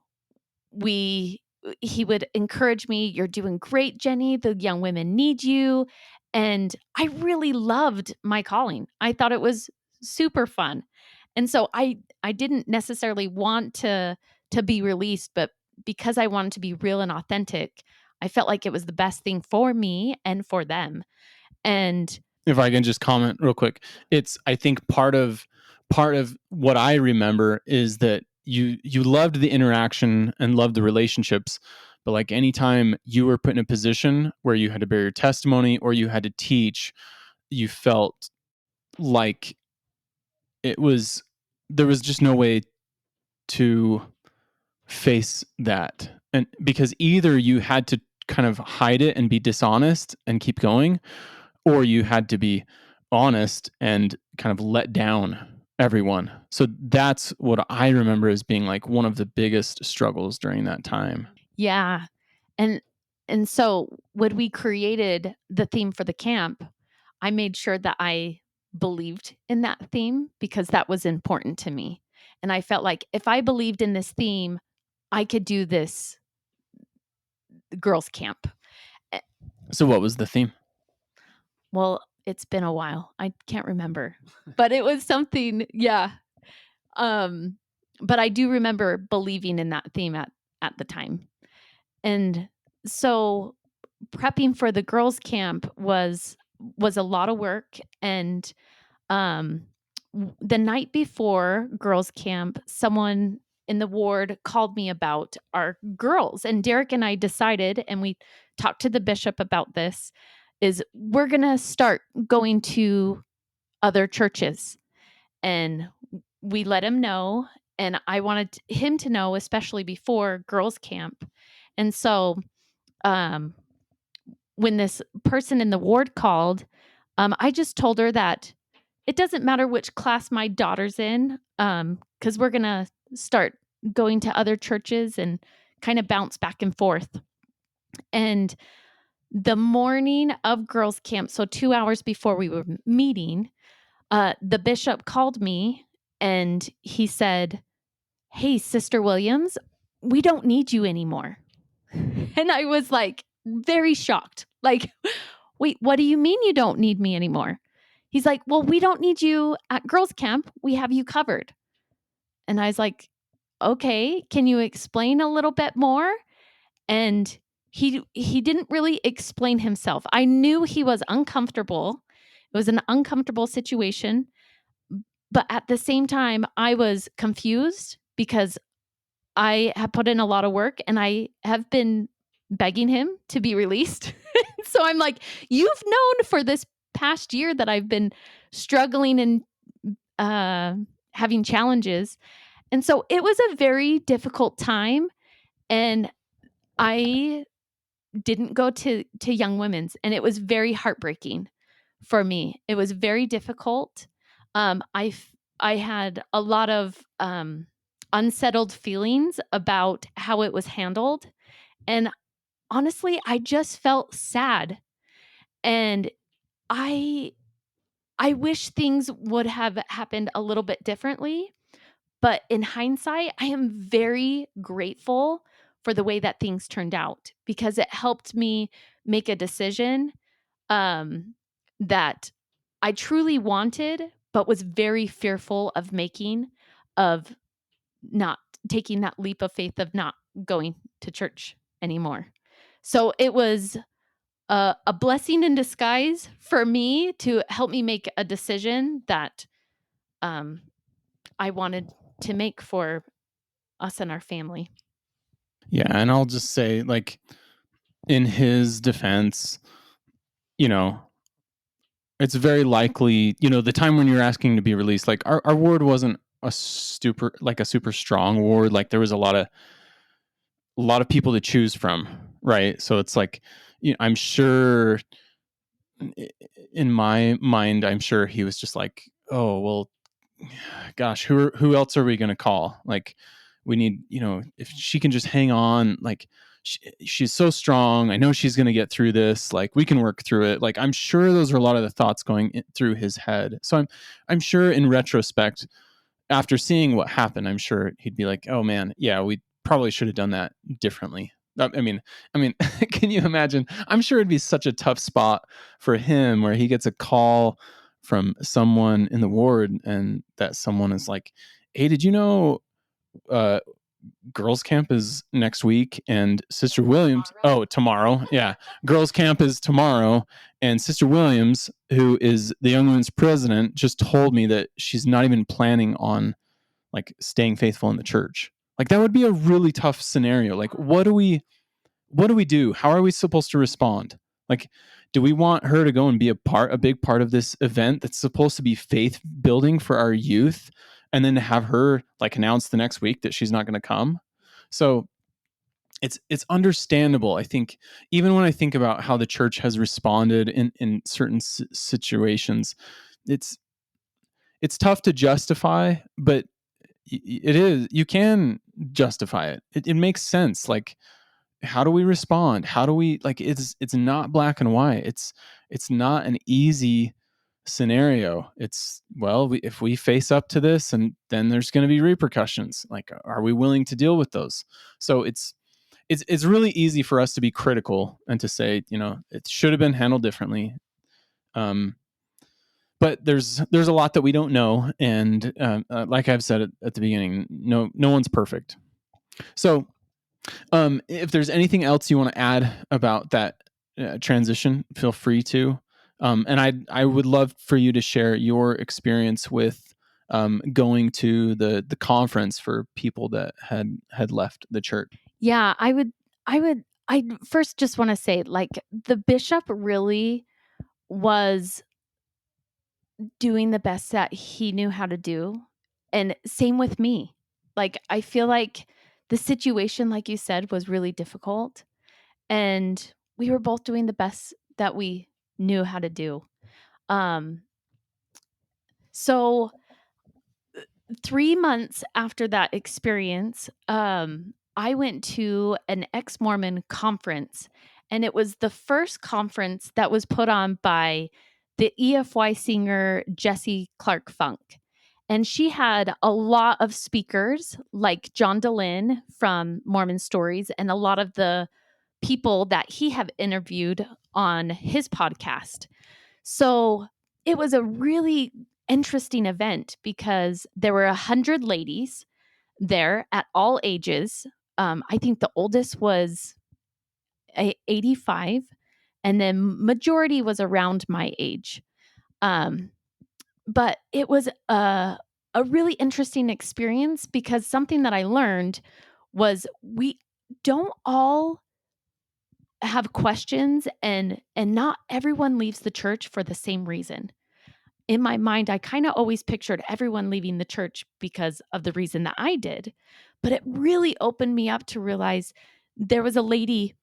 we he would encourage me, you're doing great, Jenny, the young women need you. And I really loved my calling. I thought it was super fun. And so I didn't necessarily want to be released, but because I wanted to be real and authentic, I felt like it was the best thing for me and for them. And If I can just comment real quick, I think part of what I remember is that you loved the interaction and loved the relationships, but like anytime you were put in a position where you had to bear your testimony or you had to teach, you felt like it was there was just no way to face that. And because either you had to kind of hide it and be dishonest and keep going, or you had to be honest and kind of let down everyone. So that's what I remember as being like one of the biggest struggles during that time. yeah, and And so when we created the theme for the camp, I made sure that I believed in that theme because that was important to me. And I felt like if I believed in this theme, I could do this girls' camp. So what was the theme? Well, it's been a while. I can't remember. But it was something, yeah. But I do remember believing in that theme at the time. And so prepping for the girls' camp was a lot of work. And um the night before girls' camp, someone in the ward called me about our girls, and Derek and I decided, and we talked to the bishop about this, is we're going to start going to other churches. And we let him know, and I wanted him to know, especially before girls' camp. And so um when this person in the ward called, I just told her that it doesn't matter which class my daughter's in, because we're going to start going to other churches and kind of bounce back and forth. And the morning of girls' camp, so 2 hours before we were meeting, the bishop called me and he said, "Hey, Sister Williams, we don't need you anymore." And I was like very shocked. Like, wait, what do you mean you don't need me anymore? He's like, "Well, we don't need you at girls' camp. We have you covered." And I was like, "Okay, can you explain a little bit more?" And he didn't really explain himself. I knew he was uncomfortable. It was an uncomfortable situation, but at the same time, I was confused because I have put in a lot of work and I have been begging him to be released. So I'm like, "You've known for this past year that I've been struggling and having challenges." And so it was a very difficult time. And I didn't go to Young Women's, and it was very heartbreaking for me. It was very difficult. I had a lot of unsettled feelings about how it was handled, and honestly, I just felt sad. And I I wish things would have happened a little bit differently. But in hindsight, I am very grateful for the way that things turned out because it helped me make a decision that I truly wanted, but was very fearful of making, of not taking that leap of faith of not going to church anymore. So it was a blessing in disguise for me to help me make a decision that um, I wanted to make for us and our family. Yeah, and I'll just say, like, in his defense, you know, it's very likely, the time when you're asking to be released, like our ward wasn't a super strong ward. Like there was a lot of people to choose from, right? So it's like, I'm sure in my mind, I'm sure he was just like, oh well, gosh, who else are we going to call? Like, we need, if she can just hang on, like she's so strong. I know she's going to get through this. Like, we can work through it. Like, I'm sure those are a lot of the thoughts going through his head. So I'm sure in retrospect, after seeing what happened, I'm sure he'd be like, oh man, yeah, we probably should have done that differently. I mean, can you imagine? I'm sure it'd be such a tough spot for him where he gets a call from someone in the ward, and that someone is like, "Hey, did you know uh, girls' camp is next week, and Sister Williams? Oh, tomorrow. Yeah, girls' camp is tomorrow, and Sister Williams, who is the Young Women's president, just told me that she's not even planning on like staying faithful in the church." Like, that would be a really tough scenario. Like, what do we do? How are we supposed to respond? Like, do we want her to go and be a big part of this event that's supposed to be faith building for our youth, and then to have her like announce the next week that she's not going to come? So it's understandable. I think even when I think about how the church has responded in certain situations, it's tough to justify, but it is, you can justify it. It makes sense. Like, how do we respond? How do we, like, it's not black and white. It's not an easy scenario. It's, well, if we face up to this, and then there's going to be repercussions. Like, are we willing to deal with those? So it's really easy for us to be critical and to say, it should have been handled differently. But there's a lot that we don't know, and like I've said at the beginning, no one's perfect. So if there's anything else you want to add about that transition, feel free to. And I would love for you to share your experience with going to the conference for people that had left the church. Yeah, I first just want to say, like, the bishop really was doing the best that he knew how to do. And same with me. Like, I feel like the situation, like you said, was really difficult. And we were both doing the best that we knew how to do. Um, so 3 months after that experience, I went to an ex-Mormon conference, and it was the first conference that was put on by the EFY singer Jessie Clark Funk. And she had a lot of speakers like John Dehlin from Mormon Stories and a lot of the people that he have interviewed on his podcast. So it was a really interesting event because there were 100 ladies there at all ages. I think the oldest was 85, and then majority was around my age. But it was a really interesting experience because something that I learned was we don't all have questions, and not everyone leaves the church for the same reason. In my mind, I kind of always pictured everyone leaving the church because of the reason that I did. But it really opened me up to realize there was a lady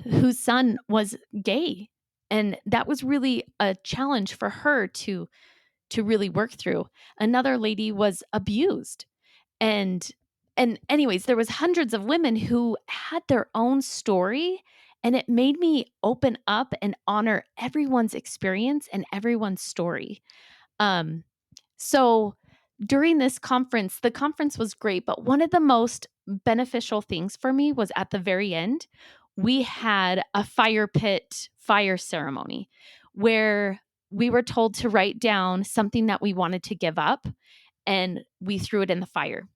whose son was gay. And that was really a challenge for her to really work through. Another lady was abused. And anyways, there was hundreds of women who had their own story, and it made me open up and honor everyone's experience and everyone's story. Um, so during this conference, the conference was great, but one of the most beneficial things for me was at the very end, we had a fire ceremony where we were told to write down something that we wanted to give up, and we threw it in the fire.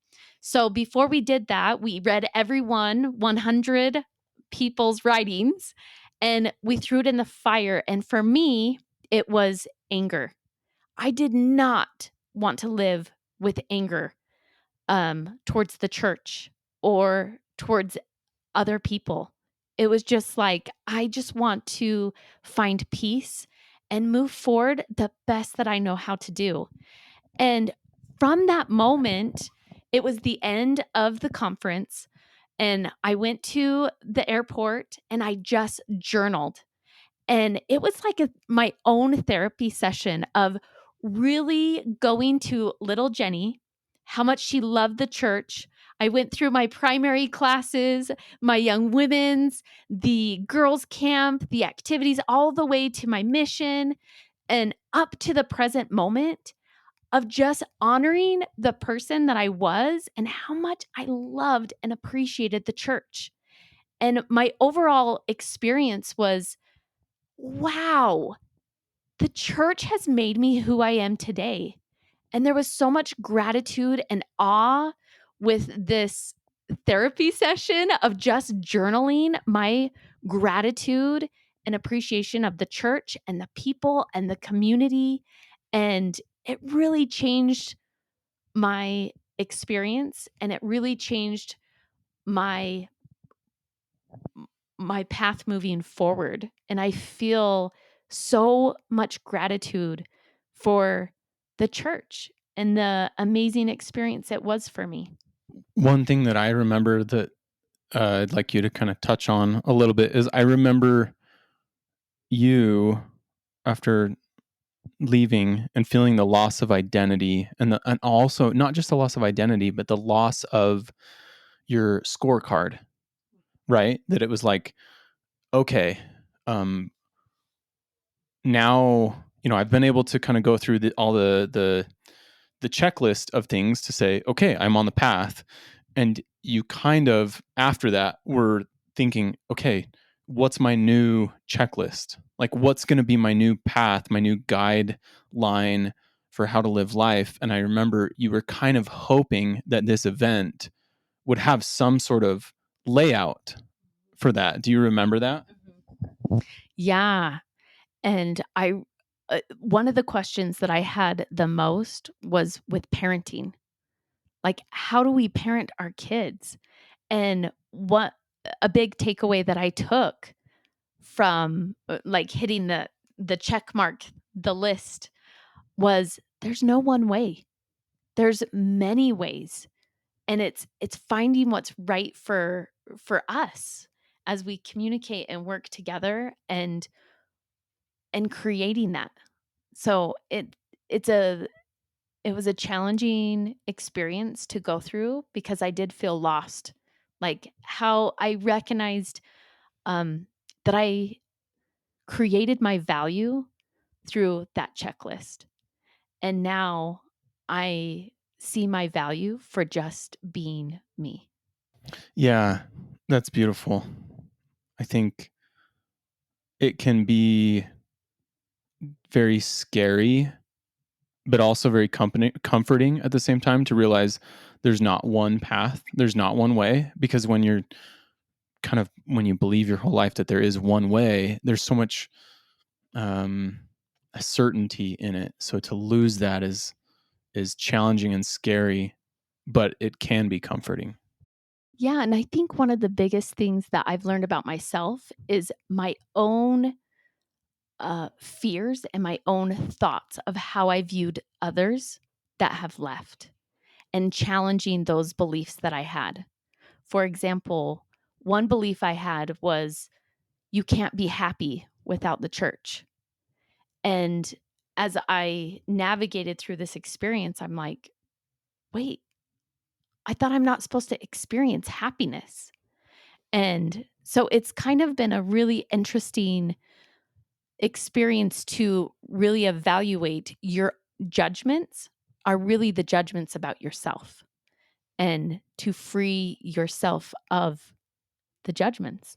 So before we did that, we read 100 people's writings, and we threw it in the fire. And for me, it was anger. I did not want to live with anger towards the church or towards other people. It was just like, I just want to find peace and move forward the best that I know how to do. And from that moment, it was the end of the conference. And I went to the airport and I just journaled. And it was like my own therapy session of really going to little Jenny, how much she loved the church. I went through my primary classes, my young women's, the girls' camp, the activities, all the way to my mission and up to the present moment of just honoring the person that I was and how much I loved and appreciated the church. And my overall experience was, wow, the church has made me who I am today. And there was so much gratitude and awe with this therapy session of just journaling my gratitude and appreciation of the church and the people and the community. And it really changed my experience, and it really changed my path moving forward. And I feel so much gratitude for the church and the amazing experience it was for me. One thing that I remember that I'd like you to kind of touch on a little bit is, I remember you, after leaving and feeling the loss of identity, and also not just the loss of identity, but the loss of your scorecard, right? That it was like, okay, now, I've been able to kind of go through all the checklist of things to say, okay, I'm on the path. And you kind of, after that, were thinking, okay, what's my new checklist? Like, what's going to be my new path, my new guideline for how to live life? And I remember you were kind of hoping that this event would have some sort of layout for that. Do you remember that? Yeah. And one of the questions that I had the most was with parenting. Like, how do we parent our kids? And what a big takeaway that I took from like hitting the check mark, the list was there's no one way. There's many ways. And it's finding what's right for us as we communicate and work together and creating that. So it's a it was a challenging experience to go through because I did feel lost. Like how I recognized that I created my value through that checklist. And now I see my value for just being me. Yeah, that's beautiful. I think it can be very scary, but also very comforting at the same time to realize there's not one path, there's not one way. Because when you believe your whole life that there is one way, there's so much um, certainty in it. So to lose that is challenging and scary, but it can be comforting. Yeah, and I think one of the biggest things that I've learned about myself is my own fears and my own thoughts of how I viewed others that have left and challenging those beliefs that I had. For example, one belief I had was you can't be happy without the church. And as I navigated through this experience, I'm like, wait, I thought I'm not supposed to experience happiness. And so it's kind of been a really interesting experience to really evaluate your judgments are really the judgments about yourself and to free yourself of the judgments.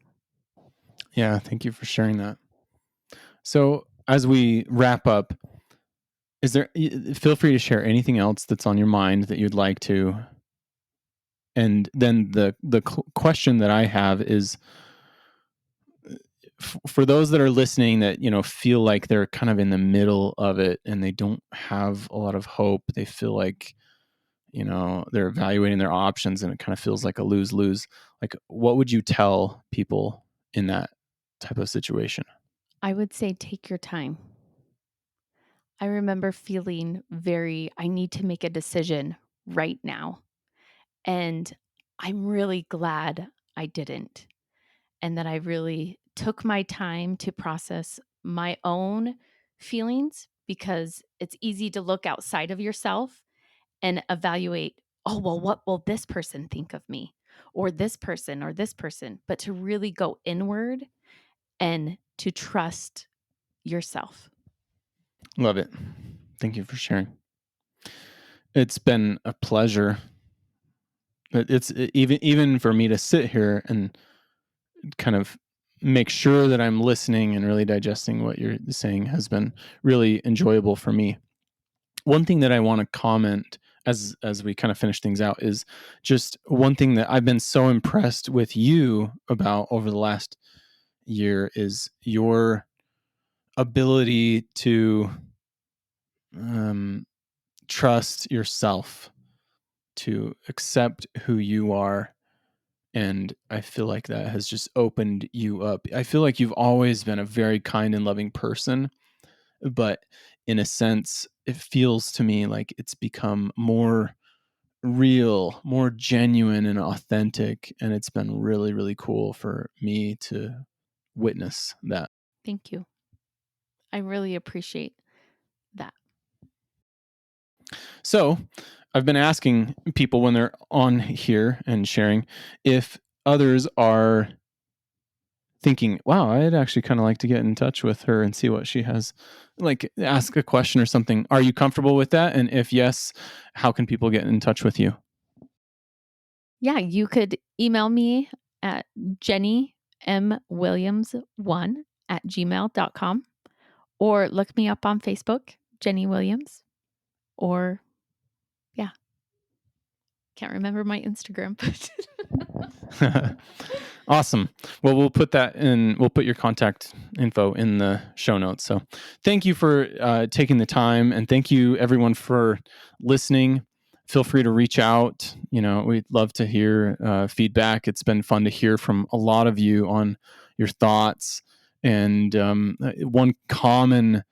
Yeah, thank you for sharing that. So as we wrap up, feel free to share anything else that's on your mind that you'd like to. And then the question that I have is, for those that are listening that feel like they're kind of in the middle of it and they don't have a lot of hope, they feel like they're evaluating their options and it kind of feels like a lose-lose. Like, what would you tell people in that type of situation? I would say take your time. I remember feeling I need to make a decision right now. And I'm really glad I didn't. And that I really took my time to process my own feelings because it's easy to look outside of yourself and evaluate, oh, well, what will this person think of me? Or this person, or this person, but to really go inward and to trust yourself. Love it. Thank you for sharing. It's been a pleasure. It's even for me to sit here and kind of make sure that I'm listening and really digesting what you're saying has been really enjoyable for me. One thing that I want to comment as we kind of finish things out is just one thing that I've been so impressed with you about over the last year is your ability to um, trust yourself, to accept who you are. And I feel like that has just opened you up. I feel like you've always been a very kind and loving person, but in a sense, it feels to me like it's become more real, more genuine and authentic. And it's been really, really cool for me to witness that. Thank you. I really appreciate that. So I've been asking people when they're on here and sharing if others are thinking, wow, I'd actually kind of like to get in touch with her and see what she has, like ask a question or something. Are you comfortable with that? And if yes, how can people get in touch with you? Yeah, you could email me at jennymwilliams1@gmail.com or look me up on Facebook, Jenny Williams, or yeah, can't remember my Instagram, but Awesome. Well, we'll put that in, we'll put your contact info in the show notes. So thank you for taking the time, and thank you everyone for listening. Feel free to reach out. We'd love to hear feedback. It's been fun to hear from a lot of you on your thoughts. And one common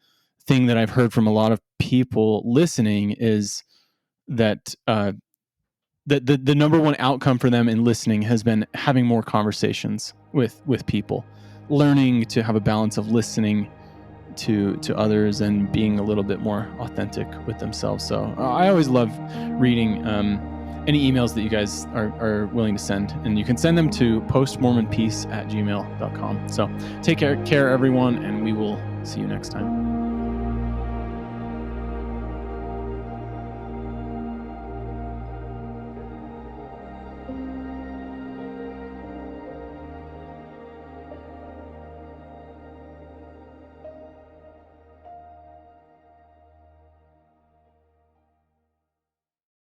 thing that I've heard from a lot of people listening is that the number one outcome for them in listening has been having more conversations with people, learning to have a balance of listening to others and being a little bit more authentic with themselves. So I always love reading any emails that you guys are willing to send, and you can send them to postmormonpeace@gmail.com. So take care everyone, and we will see you next time.